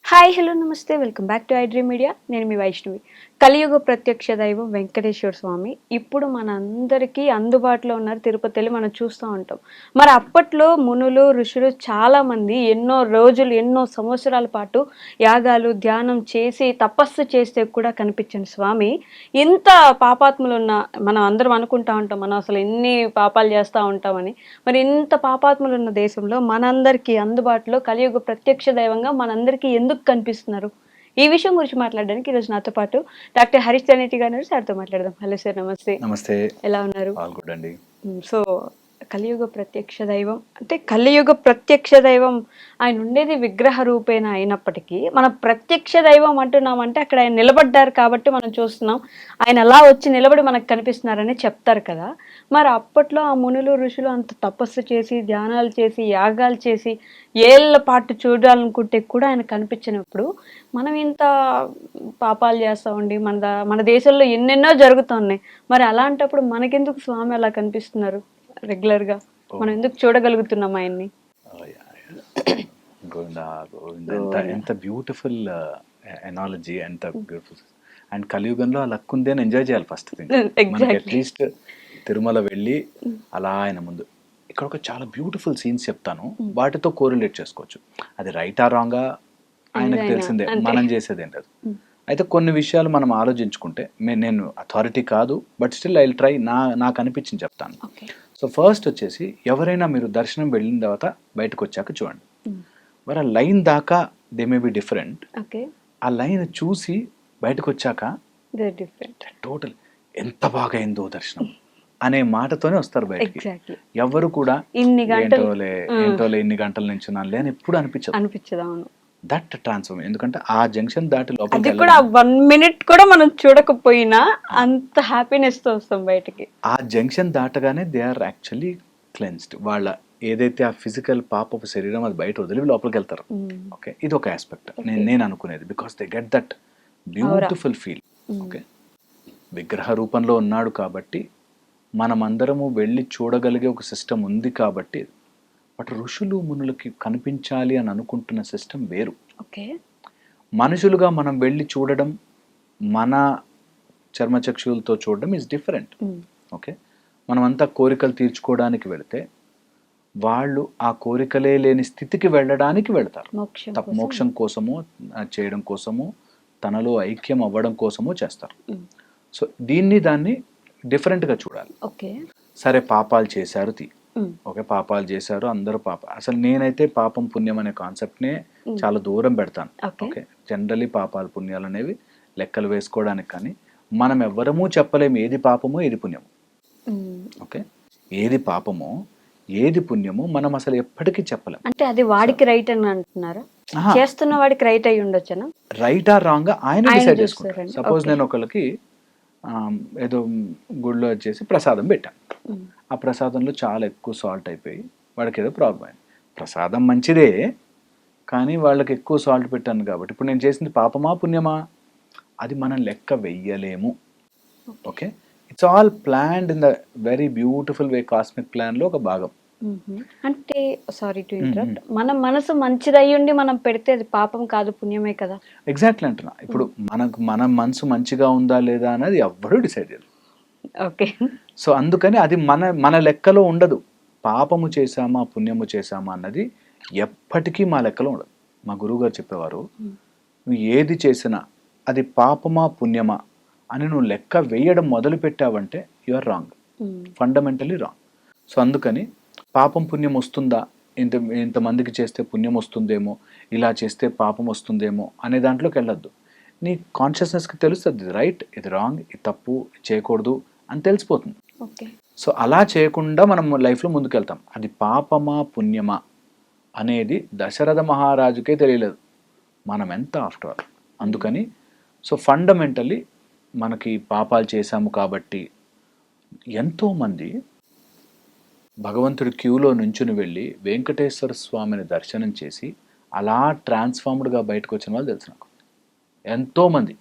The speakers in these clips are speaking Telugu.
హాయ్ హలో నమస్తే welcome back to iDream media. నేను మీ వైష్ణవి. కలియుగ ప్రత్యక్ష దైవం వెంకటేశ్వర స్వామి ఇప్పుడు మనందరికీ అందుబాటులో ఉన్నారు. తిరుపతి వెళ్ళి మనం చూస్తూ ఉంటాం. మరి అప్పట్లో మునులు ఋషులు చాలామంది ఎన్నో రోజులు ఎన్నో సంవత్సరాల పాటు యాగాలు ధ్యానం చేసి తపస్సు చేస్తే కూడా కనిపించని స్వామి ఇంత పాపాత్ములు ఉన్న మనం అందరం అనుకుంటా ఉంటాం మనం అసలు ఎన్ని పాపాలు చేస్తూ ఉంటామని. మరి ఇంత పాపాత్ములు ఉన్న దేశంలో మనందరికీ అందుబాటులో కలియుగ ప్రత్యక్ష దైవంగా మనందరికీ ఎందుకు కనిపిస్తున్నారు? ఈ విషయం గురించి మాట్లాడడానికి ఈరోజు నాతో పాటు డాక్టర్ హరీష్ తనేటి గారు సార్తో మాట్లాడదాం. హలో సార్, నమస్తే. నమస్తే. ఎలా ఉన్నారు? గుడ్ అండి. సో కలియుగ ప్రత్యక్ష దైవం అంటే కలియుగ ప్రత్యక్ష దైవం ఆయన ఉండేది విగ్రహ రూపేణ అయినప్పటికీ మనం ప్రత్యక్ష దైవం అంటున్నామంటే అక్కడ ఆయన నిలబడ్డారు కాబట్టి మనం చూస్తున్నాం. ఆయన అలా వచ్చి నిలబడి మనకు కనిపిస్తున్నారని చెప్తారు కదా. మరి అప్పట్లో ఆ మునులు ఋషులు అంత తపస్సు చేసి ధ్యానాలు చేసి యాగాలు చేసి ఏళ్ళ పాటు చూడాలనుకుంటే కూడా ఆయన కనిపించినప్పుడు మనం ఇంత పాపాలు చేస్తామండి. మన దేశంలో ఎన్నెన్నో జరుగుతున్నాయి. మరి అలాంటప్పుడు మనకెందుకు స్వామి అలా కనిపిస్తున్నారు రెగ్యులర్ గా? మనం ఎందుకు చూడగలుగుతున్నాం ఆయన్ని? ఎంత బ్యూటిఫుల్ ఎనాలజీ, ఎంత బ్యూటిఫుల్. అండ్ కలియుగంలో ఆ లక్ ఉంది అని ఎంజాయ్ చేయాలి ఫస్ట్ థింగ్. మనకి అట్లీస్ట్ తిరుమల వెళ్ళి అలా ఆయన ముందు ఇక్కడ ఒక చాలా బ్యూటిఫుల్ సీన్స్ చెప్తాను, వాటితో కోరిలేట్ చేసుకోవచ్చు. అది రైట్ ఆ రాంగా ఆయనకు తెలిసిందే, మనం చేసేది ఏంటది. అయితే కొన్ని విషయాలు మనం ఆలోచించుకుంటే, నేను అథారిటీ కాదు, but still I will try, నాకు అనిపించింది చెప్తాను. సో ఫస్ట్ వచ్చేసి, ఎవరైనా మీరు దర్శనం వెళ్ళిన తర్వాత బయటకు వచ్చాక చూడండి, మరి ఆ లైన్ దాకా దే మే బి డిఫరెంట్. ఆ లైన్ చూసి బయటకు వచ్చాక టోటల్ ఎంత బాగా అయిందో దర్శనం అనే మాటతోనే వస్తారు బయటకి. ఎవరు కూడా ఏంటోలే ఇన్ని గంటల నుంచి అని ఎప్పుడు అనిపించదు. That transform. ఎందుకంటే ఆ జంక్షన్ దాటి లోపలికి కూడా 1 minute కూడా మనం చూడకపోయినా అంత హ్యాపీనెస్ తో వస్తాం బయటికి. ఆ జంక్షన్ దాటగానే దే ఆర్ యాక్చువల్లీ క్లెన్స్డ్. వాళ్ళ ఏదైతే ఆ ఫిజికల్ పాపపు శరీరం అది బయట వదిలి లోపలికి వెళ్తారు. ఓకే, ఇది ఒక ఆస్పెక్ట్ నేను అనుకునేది. Because they get that beautiful feel. Okay, విగ్రహ రూపంలో ఉన్నాడు కాబట్టి మనమందరము వెళ్ళి చూడగలిగే ఒక సిస్టమ్ ఉంది కాబట్టి. బట్ ఋషులు మునులకి కనిపించాలి అని అనుకుంటున్న సిస్టమ్ వేరు. మనుషులుగా మనం వెళ్ళి చూడడం, మన చర్మచక్షులతో చూడడం ఈజ్ డిఫరెంట్. ఓకే, మనమంతా కోరికలు తీర్చుకోవడానికి వెళితే వాళ్ళు ఆ కోరికలే లేని స్థితికి వెళ్ళడానికి వెళ్తారు. మోక్షం కోసమో చేయడం కోసమో తనలో ఐక్యం అవ్వడం కోసమో చేస్తారు. సో దాన్ని డిఫరెంట్గా చూడాలి. సరే, పాపాలు చేశారు ఓకే, పాపాలు చేశారు అందరూ అసలు నేనైతే పాపం పుణ్యం అనే కాన్సెప్ట్నే చాలా దూరం పెడతాను. ఓకే, జనరలీ పాపాలు పుణ్యాలు అనేవి లెక్కలు వేసుకోవడానికి, కానీ మనం ఎవ్వరము చెప్పలేము ఏది పాపమో ఏది పుణ్యమో. ఓకే, ఏది పాపమో ఏది పుణ్యమో మనం అసలు ఎప్పటికీ చెప్పలేము. అంటే అది వాడికి రైట్ అని అంటున్నారా? చేస్తున్న వాడికి రైట్ అయ్యి ఉండొచ్చునా? రైట్ ఆర్ రాంగ్ ఆయన డిసైడ్ చేసుకుంటారు. సపోజ్ నేను ఒకళ్ళకి ఏదో గుడిలో వచ్చేసి ప్రసాదం పెట్టాను, ఆ ప్రసాదంలో చాలా ఎక్కువ సాల్ట్ అయిపోయి వాడికి ఏదో ప్రాబ్లం అయింది. ప్రసాదం మంచిదే, కానీ వాళ్ళకి ఎక్కువ సాల్ట్ పెట్టాను కాబట్టి ఇప్పుడు నేను చేసింది పాపమా పుణ్యమా అది మనం లెక్క వెయ్యలేము. Okay, it's all planned in the very beautiful way. Cosmic plan లో ఒక భాగం. అంటే సారీ టు ఇంటరప్ట్, మన మనసు మంచిదయ్యుండి మనం పెడితే అది పాపం కాదు పుణ్యమే కదా? ఎగ్జాక్ట్లీ అంటున్నా. ఇప్పుడు మన మనసు మంచిగా ఉందా లేదా అనేది ఎవ్వరూ డిసైడ్ చేయరు. ఓకే, సో అందుకని అది మన లెక్కలో ఉండదు. పాపము చేశామా పుణ్యము చేశామా అన్నది ఎప్పటికీ మా లెక్కలో ఉండదు. మా గురువు గారు చెప్పేవారు, నువ్వు ఏది చేసినా అది పాపమా పుణ్యమా అని నువ్వు లెక్క వేయడం మొదలు పెట్టావంటే you are wrong, fundamentally wrong. So అందుకని పాపం పుణ్యం వస్తుందా, ఇంతమందికి చేస్తే పుణ్యం వస్తుందేమో, ఇలా చేస్తే పాపం వస్తుందేమో అనే దాంట్లోకి వెళ్ళొద్దు. నీ కాన్షియస్నెస్కి తెలుస్తుంది ఇది రైట్, ఇది రాంగ్, ఇది తప్పు, చేయకూడదు అని తెలిసిపోతుంది. సో అలా చేయకుండా మనం లైఫ్లో ముందుకెళ్తాం. అది పాపమా పుణ్యమా అనేది దశరథ మహారాజుకే తెలియలేదు, మనం ఎంత ఆఫ్టర్ ఆల్. అందుకని సో ఫండమెంటల్లీ మనకి పాపాలు చేశాము కాబట్టి ఎంతోమంది భగవంతుడి క్యూలో నుంచుని వెళ్ళి వెంకటేశ్వర స్వామిని దర్శనం చేసి అలా ట్రాన్స్ఫార్మ్డ్గా బయటకు వచ్చిన వాళ్ళు తెలుసు నాకు ఎంతోమంది.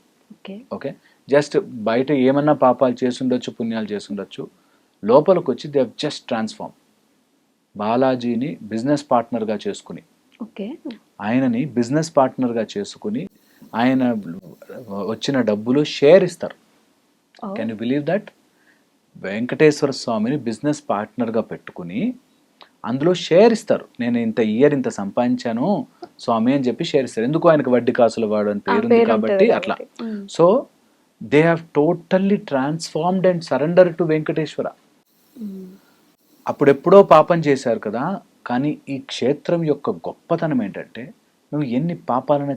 ఓకే, జస్ట్ బయట ఏమన్నా పాపాలు చేసుండొచ్చు పుణ్యాలు చేసుండొచ్చు, లోపలికి వచ్చి దే హవ్ జస్ట్ ట్రాన్స్ఫార్మ్. బాలాజీని బిజినెస్ పార్ట్నర్గా చేసుకుని ఓకే. ఆయనని బిజినెస్ పార్ట్నర్గా చేసుకుని ఆయన వచ్చిన డబ్బులు షేర్ ఇస్తారు. Can you believe that? Venkateswara స్వామిని బిజినెస్ పార్ట్నర్గా పెట్టుకుని అందులో షేర్ ఇస్తారు. నేను ఇంత సంపాదించాను స్వామి అని చెప్పి షేర్ ఇస్తారు. ఎందుకు? ఆయనకు వడ్డీ కాసులు వాడు అని పేరుంది కాబట్టి అట్లా. So they have totally transformed and surrender to Venkateswara. అప్పుడెప్పుడో పాపం చేశారు కదా, కానీ ఈ క్షేత్రం యొక్క గొప్పతనం ఏంటంటే నువ్వు ఎన్ని పాపాలను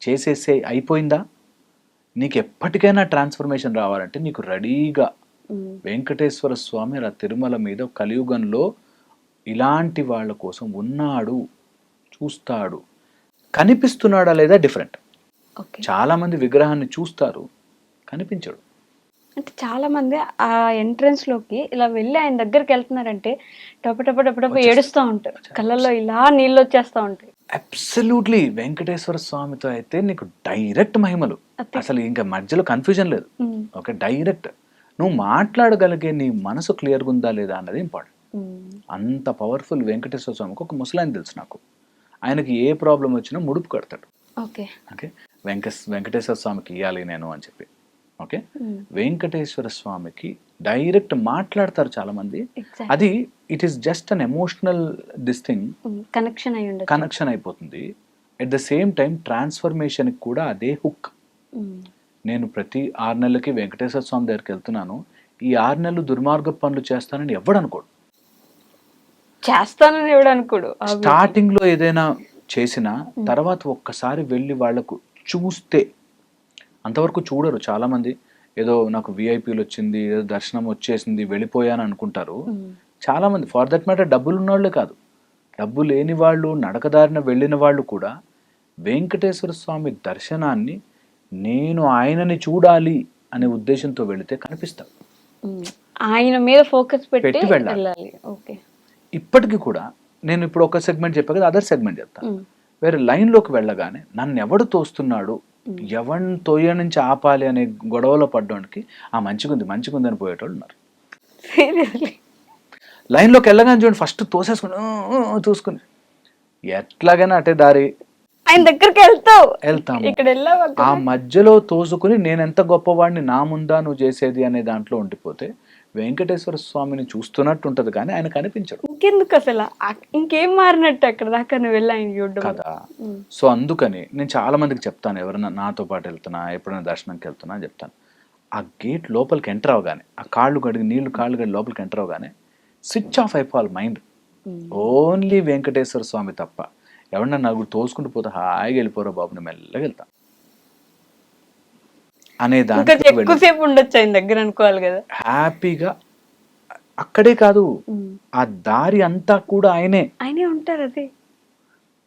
చేసేసే అయిపోయిందా, నీకు ఎప్పటికైనా ట్రాన్స్ఫర్మేషన్ రావాలంటే నీకు రెడీగా వెంకటేశ్వర స్వామి అలా తిరుమల మీద కలియుగంలో ఇలాంటి వాళ్ళ కోసం ఉన్నాడు, చూస్తాడు. కనిపిస్తున్నాడా లేదా డిఫరెంట్. చాలా మంది విగ్రహాన్ని చూస్తారు, కనిపించడు. అంటే చాలా మంది ఆ ఎంట్రన్స్ లోకి ఇలా వెళ్ళి ఆయన దగ్గరికి వెళ్తున్నారంటే టపటప ఏడుస్తూ ఉంటారు, కళ్ళల్లో ఇలా నీళ్ళు వచ్చేస్తూ ఉంటాయి. అబ్సల్యూట్లీ. వెంకటేశ్వర స్వామితో అయితే నీకు డైరెక్ట్ మహిమలు, అసలు ఇంకా మధ్యలో కన్ఫ్యూజన్ లేదు. ఓకే, డైరెక్ట్ నువ్వు మాట్లాడగలిగే నీ మనసు క్లియర్గా ఉందా లేదా అన్నది ఇంపార్టెంట్. అంత పవర్ఫుల్ వెంకటేశ్వర స్వామికి. ఒక ముసలాయన తెలుసు నాకు, ఆయనకి ఏ ప్రాబ్లం వచ్చినా ముడుపు కడతాడు. ఓకే, వెంకటేశ్వర స్వామికి ఇవ్వాలి నేను అని చెప్పి. ఓకే, వెంకటేశ్వర స్వామికి డైరెక్ట్ మాట్లాడతారు చాలా మంది. అది it is just an emotional this thing, connection అయిపోతుంది. At the same time transformation కూడా అదే హుక్. నేను ప్రతి 6 నెలలకి వెంకటేశ్వర స్వామి దగ్గరికి వెళ్తున్నాను, ఈ 6 నెలలు దుర్మార్గ పనులు చేస్తానని ఎవడు అనుకోడు. స్టార్టింగ్ లో ఏదైనా చేసినా తర్వాత ఒక్కసారి వెళ్ళి వాళ్లకు చూస్తే, అంతవరకు చూడరు చాలా మంది. ఏదో నాకు విఐపీలు వచ్చింది, ఏదో దర్శనం వచ్చేసింది, వెళ్ళిపోయాను అనుకుంటారు చాలా మంది. ఫర్ దట్ మ్యాటర్ డబ్బులు ఉన్నవాళ్ళే కాదు, డబ్బు లేని వాళ్ళు, నడకదారిన వెళ్ళిన వాళ్ళు కూడా వెంకటేశ్వర స్వామి దర్శనాన్ని నేను ఆయనని చూడాలి అనే ఉద్దేశంతో వెళితే కనిపిస్తాడు. ఆయన మీద ఫోకస్ పెట్టి వెళ్ళాలి. ఇప్పటికీ కూడా నేను ఇప్పుడు ఒక సెగ్మెంట్ చెప్పా కదా, అదర్ సెగ్మెంట్ చెప్తాను. వేరే లైన్లోకి వెళ్ళగానే నన్ను ఎవడు తోస్తున్నాడు, ఎవరిని తోయ నుంచి ఆపాలి అనే గొడవలో పడ్డానికి ఆ మంచిగుంది అని పోయేటోళ్ళు ఉన్నారు. లైన్లోకి వెళ్ళగానే చూడండి, ఫస్ట్ తోసేసుకుని చూసుకుని ఎట్లాగైనా అటే దారి ఆయన దగ్గరికి వెళ్తాము. ఆ మధ్యలో తోసుకుని నేను ఎంత గొప్పవాడిని, నా ముందా నువ్వు చేసేది అనే దాంట్లో ఉండిపోతే వెంకటేశ్వర స్వామిని చూస్తున్నట్టు ఉంటది కానీ ఆయన కనిపించడు. ఇంకెందుకు అసలు, ఇంకేం మారినట్టు అక్కడ దాకా నువ్వు వెళ్ళి ఆయన చూడడం కదా. సో అందుకని నేను చాలా మందికి చెప్తాను, ఎవరైనా నాతో పాటు వెళ్తున్నా, ఎప్పుడైనా దర్శనంకి వెళ్తున్నా అని చెప్తాను, ఆ గేట్ లోపలికి ఎంటర్ అవగానే, ఆ కాళ్ళు కడిగి లోపలికి ఎంటర్ అవగానే స్విచ్ ఆఫ్ అయిపోవాలి మైండ్. ఓన్లీ వెంకటేశ్వర స్వామి తప్ప. ఎవరన్నా నలుగురు తోసుకుంటూ పోతే హాయిగా వెళ్ళిపోరా బాబు, నేను మెల్లగా వెళ్తా అనే ఎక్కువసేపు ఉండొచ్చు ఆయన దగ్గర అనుకోవాలి కదా. హ్యాపీగా అక్కడే కాదు, ఆ దారి అంతా కూడా ఆయనే ఉంటారు.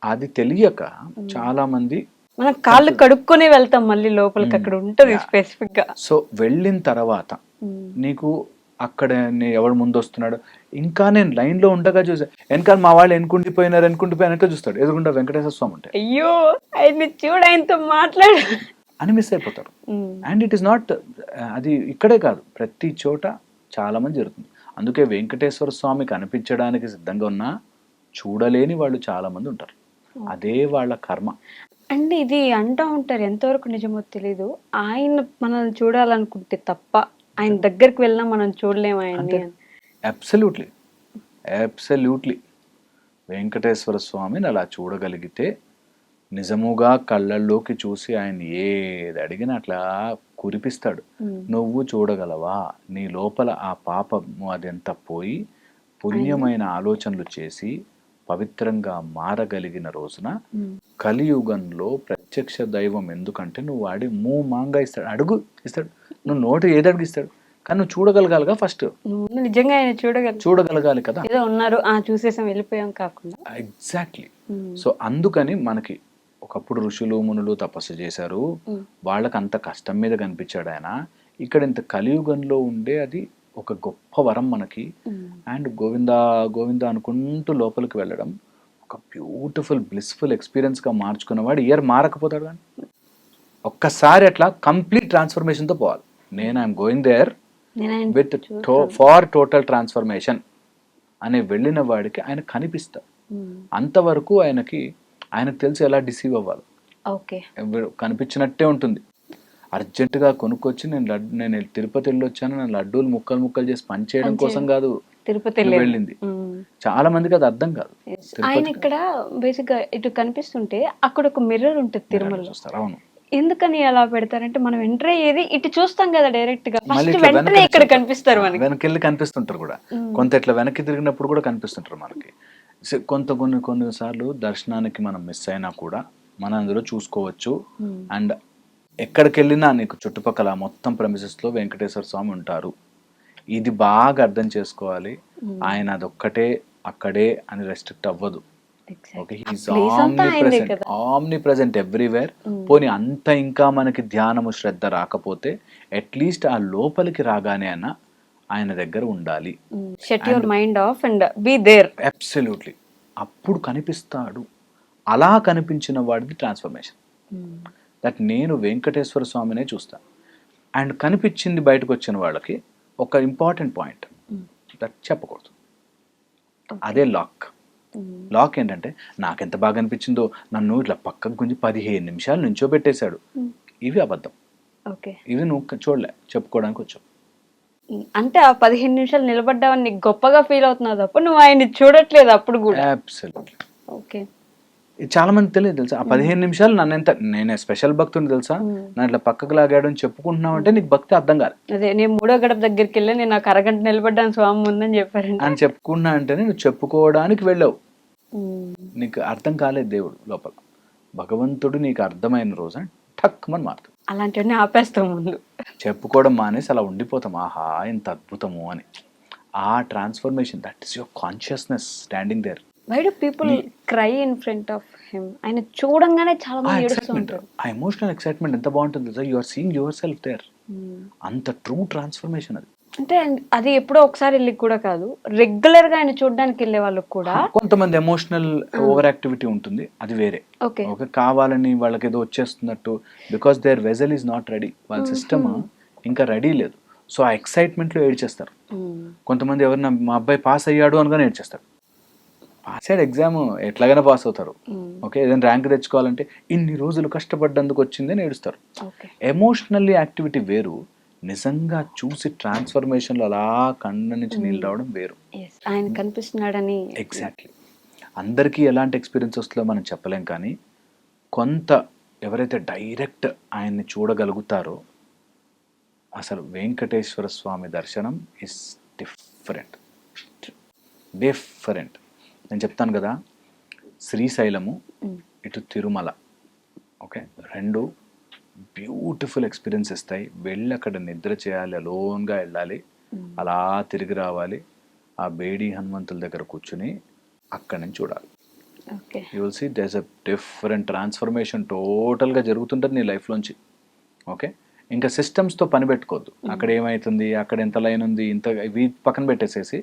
అది తెలియక చాలా మంది మనం కాళ్ళు కడుక్కొని వెళ్తాం మళ్ళీ లోపలికి, అక్కడ ఉంటది స్పెసిఫిక్ గా. సో వెళ్ళిన తర్వాత నీకు అక్కడ ఎవడు ముందు వస్తున్నాడు, ఇంకా నేను లైన్ లో ఉండగా చూసా, వెనకాల మా వాళ్ళు ఎన్నుకుండిపోయినాక చూస్తాడు, ఎదుగుండా వెంకటేశ్వర స్వామి ఉంటాయి. అయ్యో ఆయన్ని చూడ, ఆయనతో మాట్లాడు అని మిస్ అయిపోతారు. అండ్ ఇట్ ఈస్ నాట్, అది ఇక్కడే కాదు, ప్రతి చోట చాలా మంది జరుగుతుంది. అందుకే వెంకటేశ్వర స్వామి కనిపించడానికి సిద్ధంగా ఉన్నా చూడలేని వాళ్ళు చాలా మంది ఉంటారు. అదే వాళ్ళ కర్మ. అంటే ఇది అంటూ ఉంటారు, ఎంతవరకు నిజమో తెలీదు, ఆయన మనల్ని చూడాలనుకుంటే తప్ప ఆయన దగ్గరికి వెళ్ళినా మనం చూడలేము ఆయన్ని. అబ్సల్యూట్లీ వెంకటేశ్వర స్వామిని అలా చూడగలిగితే నిజముగా కళ్ళల్లోకి చూసి ఆయన ఏది అడిగినా అట్లా కురిపిస్తాడు. నువ్వు చూడగలవా? నీ లోపల ఆ పాపము అదంతా పోయి పుణ్యమైన ఆలోచనలు చేసి పవిత్రంగా మారగలిగిన రోజున కలియుగంలో ప్రత్యక్ష దైవం. ఎందుకంటే నువ్వు వాడి మాంగా ఇస్తాడు, అడుగు ఇస్తాడు, నువ్వు నోటు ఏది అడిగిస్తాడు, కానీ నువ్వు చూడగలగాలిగా ఫస్ట్. నిజంగా ఆయన చూడగలగాలి కదా. ఏదో ఉన్నారు చూసేసాం వెళ్ళిపోయాం కాకుండా. ఎగ్జాక్ట్లీ. సో అందుకని మనకి ఒకప్పుడు ఋషులు మునులు తపస్సు చేశారు, వాళ్ళకి అంత కష్టం మీద కనిపించాడు ఆయన. ఇక్కడ ఇంత కలియుగంలో ఉండే అది ఒక గొప్ప వరం మనకి. అండ్ గోవిందా గోవిందా అనుకుంటూ లోపలికి వెళ్ళడం ఒక బ్యూటిఫుల్ బ్లిస్ఫుల్ ఎక్స్పీరియన్స్ గా మార్చుకున్నవాడు ఇయర్ మారకపోతాడు. కానీ ఒక్కసారి అట్లా కంప్లీట్ ట్రాన్స్ఫర్మేషన్ తో పోవాలి. I'm going there with for total transformation అనే వెళ్ళిన వాడికి ఆయన కనిపిస్తారు. అంతవరకు ఆయనకు తెలిసి ఎలా డిసీవ్ అవ్వాలి, ఓకే. కనిపించినట్టే ఉంటుంది. అర్జెంటుగా కొనుక్కొచ్చి నేను తిరుపతి వెళ్ళొచ్చాను, నేను లడ్డూలు ముక్కలు చేసి పనిచేయడం కోసం కాదు తిరుపతి వెళ్ళింది. చాలా మందికి అది అర్థం కాదు. ఆయన ఇక్కడ బేసిక్ గా ఇటు కనిపిస్తుంటే అక్కడ ఒక మిర్రర్ ఉంటుంది తిరుమలలో. చూస్తారు. అవును. ఎందుకని అలా పెడతారంటే మనం ఎంటర్ అయ్యేది ఇటు చూస్తాం కదా డైరెక్ట్ గా, ఫస్ట్ వెంటనే ఇక్కడ కనిపిస్తారు మనకి, వెనకెళ్ళి కనిపిస్తుంటారు కూడా, కొంత ఇట్లా వెనక్కి తిరిగినప్పుడు కూడా కనిపిస్తుంటారు మనకి. కొన్నిసార్లు దర్శనానికి మనం మిస్ అయినా కూడా మనం అందులో చూసుకోవచ్చు. అండ్ ఎక్కడికి వెళ్ళినా నీకు చుట్టుపక్కల మొత్తం premises లో వెంకటేశ్వర స్వామి ఉంటారు. ఇది బాగా అర్థం చేసుకోవాలి. ఆయన అదొక్కటే అక్కడే అని రెస్ట్రిక్ట్ అవ్వదు. Okay, he's omni present everywhere. పోనీ అంత ఇంకా మనకి ధ్యానము శ్రద్ధ రాకపోతే అట్లీస్ట్ ఆ లోపలికి రాగానే అన్న ఆయన దగ్గర ఉండాలి. Shut your mind off and be there. Absolutely. అప్పుడు కనిపిస్తాడు. అలా కనిపించిన వాడిది ట్రాన్స్ఫర్మేషన్. దట్ నేను వెంకటేశ్వర స్వామినే చూస్తాను. అండ్ కనిపించింది బయటకు వచ్చిన వాళ్ళకి ఒక ఇంపార్టెంట్ పాయింట్ దట్ చెప్పకూడదు. అదే లాక్. లాక్ ఏంటంటే నాకెంత బాగా అనిపించిందో నన్ను ఇట్లా పక్కకు గుంజి 15 నిమిషాలు నుంచోబెట్టేశాడు. ఇవి అబద్ధం. ఇవి నువ్వు చూడలే, చెప్పుకోవడానికి వచ్చావు. అంటే ఆ 15 నిమిషాలు నిలబడ్డావని నీకు గొప్పగా ఫీల్ అవుతున్నావు తప్ప నువ్వు ఆయన్ని చూడట్లేదు అప్పుడు కూడా. అబ్సల్యూట్లీ. ఓకే. చాలా మంది తెలియదు తెలుసా, ఆ 15 నిమిషాలు నేనే స్పెషల్ భక్తుని తెలుసా, నా ఇట్లా పక్కకు లాగాడు అని చెప్పుకుంటున్నావు అంటే నీకు భక్తి అర్థం కాదు. అదే నేను 3వ గడప దగ్గరికి వెళ్ళి నేను నాకు అరగంట నిలబడ్డాను స్వామి ముందని చెప్పారండి అని చెప్పుకున్నా అంటేనే నువ్వు చెప్పుకోవడానికి వెళ్ళావు. నీకు అర్థం కాలేదు దేవుడు లోపల. భగవంతుడు నీకు అర్థమైన రోజు ఠక్ మని మారుతుంది. అలాంటివన్నీ ఆపేస్తాం ముందు. చెప్పుకోవడం మానేసి అలా ఉండిపోతాం, ఆహా ఇంత అద్భుతము అని. ఆ transformation, that is your consciousness standing there. Why do people cry in front of him? ఆయన చూడంగానే చాలా మంది ఏడుస్తూ ఉంటారు. ఆ ఎమోషనల్ ఎక్సైట్మెంట్ ఎంత బాగుంటుంది sir. You are seeing yourself there. అంత ట్రూ ట్రాన్స్ఫర్మేషన్ అది. అంటే అది ఎప్పుడో ఒకసారి వెళ్ళి కూడా కాదు, రెగ్యులర్ గా ఆయన చూడడానికి వెళ్ళే వాళ్ళకి కూడా. కొంతమంది ఎమోషనల్ ఓవర్ యాక్టివిటీ ఉంటుంది, అది వేరే. ఓకే, కావాలని వాళ్ళకి ఏదో వచ్చేస్తున్నట్టు, because there vessel is not ready, వాళ్ళ సిస్టమ్ ఇంకా రెడీ లేదు. సో ఆ ఎక్సైట్మెంట్ లో ఏడ్చేస్తారు. కొంతమంది ఎవరైనా మా అబ్బాయి పాస్ అయ్యాడు అనగానే ఏడ్చేస్తారు. పాస్ అయ్యాడు, ఎగ్జామ్ ఎట్లాగైనా పాస్ అవుతారు. ఓకే, ఏదైనా ర్యాంక్ తెచ్చుకోవాలంటే ఇన్ని రోజులు కష్టపడ్డందుకు వచ్చిందని ఏడుస్తారు. ఎమోషనల్లీ యాక్టివిటీ వేరు, నిజంగా చూసి ట్రాన్స్ఫర్మేషన్లో అలా కళ్ళ నుంచి నీళ్ళు రావడం వేరు. ఆయన కనిపిస్తున్నాడని. ఎగ్జాక్ట్లీ. అందరికీ ఎలాంటి ఎక్స్పీరియన్స్ వస్తుందో మనం చెప్పలేం, కానీ కొంత ఎవరైతే డైరెక్ట్ ఆయన్ని చూడగలుగుతారో, అసలు వెంకటేశ్వర స్వామి దర్శనం ఇస్ డిఫరెంట్. నేను చెప్తాను కదా, శ్రీశైలము ఇటు తిరుమల, ఓకే, రెండు బ్యూటిఫుల్ ఎక్స్పీరియన్స్ ఇస్తాయి. వెళ్ళి అక్కడ నిద్ర చేయాలి, అలోన్గా వెళ్ళాలి, అలా తిరిగి రావాలి, ఆ బేడి హనుమంతుల దగ్గర కూర్చుని అక్కడి నుంచి చూడాలి. You will see there's a different transformation టోటల్గా జరుగుతుంటుంది నీ లైఫ్లోంచి. ఓకే, ఇంకా సిస్టమ్స్తో పని పెట్టుకోవద్దు. అక్కడ ఏమవుతుంది, అక్కడ ఎంత లైన్ ఉంది, ఇంత ఇవి పక్కన పెట్టేసేసి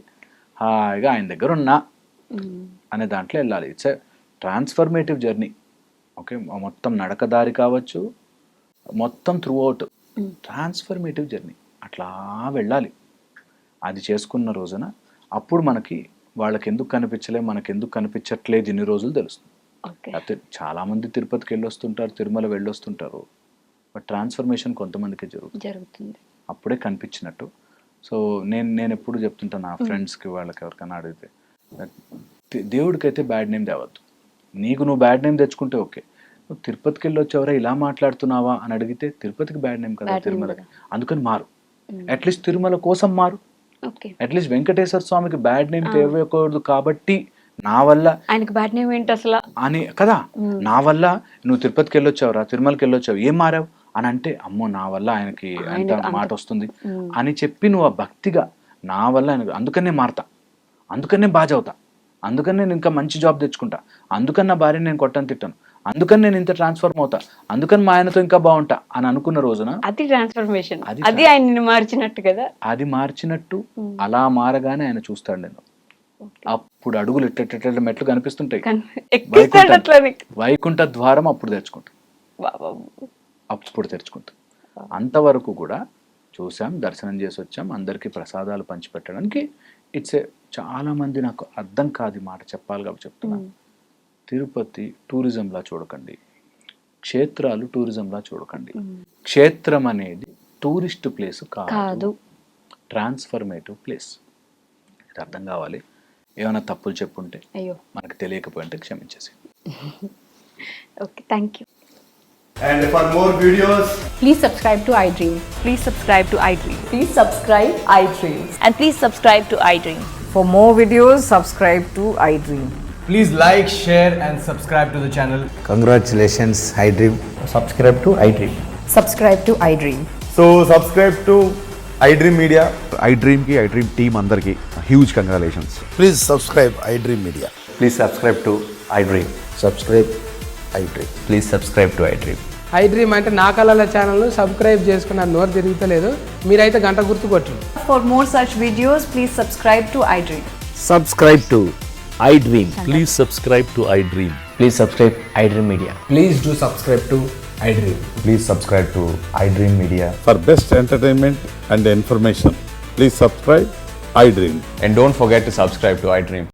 హాయిగా ఆయన దగ్గర ఉన్నా అనే దాంట్లో వెళ్ళాలి. It's a transformative journey. Okay, మొత్తం నడకదారి కావచ్చు, మొత్తం త్రూ అవుట్ ట్రాన్స్ఫర్మేటివ్ జర్నీ. అట్లా వెళ్ళాలి. అది చేసుకున్న రోజున అప్పుడు మనకి వాళ్ళకి ఎందుకు కనిపించలే, మనకి ఎందుకు కనిపించట్లేదు ఇన్ని రోజులు తెలుస్తుంది. అయితే చాలామంది తిరుపతికి వెళ్ళొస్తుంటారు, తిరుమల వెళ్ళొస్తుంటారు, బట్ ట్రాన్స్ఫర్మేషన్ కొంతమందికి జరుగుతుంది, అప్పుడే కనిపించినట్టు. సో నేను ఎప్పుడు చెప్తుంటాను నా ఫ్రెండ్స్కి, వాళ్ళకి ఎవరికైనా అడిగితే, దేవుడికైతే బ్యాడ్ నేమ్ తేవద్దు. నీకు నువ్వు బ్యాడ్ నేమ్ తెచ్చుకుంటే ఓకే, నువ్వు తిరుపతికి వెళ్ళి వచ్చేవరా ఇలా మాట్లాడుతున్నావా అని అడిగితే తిరుపతికి బ్యాడ్ నేమ్ కదా, తిరుమలకి. అందుకని మారు, అట్లీస్ట్ తిరుమల కోసం మారు. అట్లీస్ట్ వెంకటేశ్వర స్వామికి బ్యాడ్ నేమ్ తేవకూడదు కాబట్టి నా వల్ల ఆయనకి బ్యాడ్ నేమ్ ఏంటి అసలు అని కదా, నా వల్ల నువ్వు తిరుపతికి వెళ్ళొచ్చావురా, తిరుమలకి వెళ్ళొచ్చావు, ఏం మారావు అని అంటే, అమ్మో నా వల్ల ఆయనకి అంత మాట వస్తుంది అని చెప్పి నువ్వు ఆ భక్తిగా నా వల్ల ఆయనకు, అందుకనే మారతా, అందుకనే బాగా చదువుతా, అందుకని నేను ఇంకా మంచి జాబ్ తెచ్చుకుంటా, అందుకని నా భార్యని నేను కొట్టని తిట్టాను, అందుకని నేను ఇంత ట్రాన్స్ఫర్మ్ అవుతా, అందుకని మా ఆయనతో ఇంకా బాగుంటా అని అనుకున్న రోజున అది ట్రాన్స్ఫర్మేషన్. అది ఆయన మార్చినట్టు కదా, అది మార్చినట్టు. అలా మారగానే ఆయన చూస్తాడు నేను. అప్పుడు అడుగులు ఇట్ట మెట్లు కనిపిస్తుంటాయి, వైకుంఠ ద్వారం అప్పుడు తెరుచుకుంటా, అంతవరకు కూడా చూసాం, దర్శనం చేసి వచ్చాం, అందరికీ ప్రసాదాలు పంచిపెట్టడానికి ఇట్స్ ఏ చాలామంది నాకు అర్థం కాదు ఈ మాట చెప్పాలి కాబట్టి చెప్తున్నా. తిరుపతి టూరిజంలా చూడకండి, క్షేత్రాలు టూరిజంలా చూడకండి. క్షేత్రం అనేది టూరిస్ట్ ప్లేస్ కాదు, ట్రాన్స్ఫర్మేటివ్ ప్లేస్. ఇది అర్థం కావాలి. ఏమైనా తప్పులు చెప్పుంటే, అయ్యో మనకు తెలియకపోయింటే క్షమించేసి. Okay, thank you. And for more videos, Please subscribe to iDream. Please subscribe to iDream. Please subscribe iDream. And please subscribe to iDream. For more videos, subscribe to iDream. please like, share, and subscribe to the channel. Congratulations, iDream. subscribe to iDream. Subscribe to iDream. So subscribe to iDream Media. iDream ki iDream team andarki huge congratulations. Please subscribe iDream Media. Please subscribe to iDream. Subscribe iDream. Please subscribe to iDream. iDream అంటే నా కళల ఛానల్ సబ్స్క్రైబ్ చేసుకున్న నోరు తిరుగుతలేదు, మీరైతే గంట గుర్తు కొట్టండి. For more such videos, please subscribe to iDream. Subscribe to iDream. Please subscribe to iDream. Please subscribe iDream Media. Please do subscribe to iDream. Please subscribe to iDream Media. For best entertainment and information, please subscribe iDream. And don't forget to subscribe to iDream.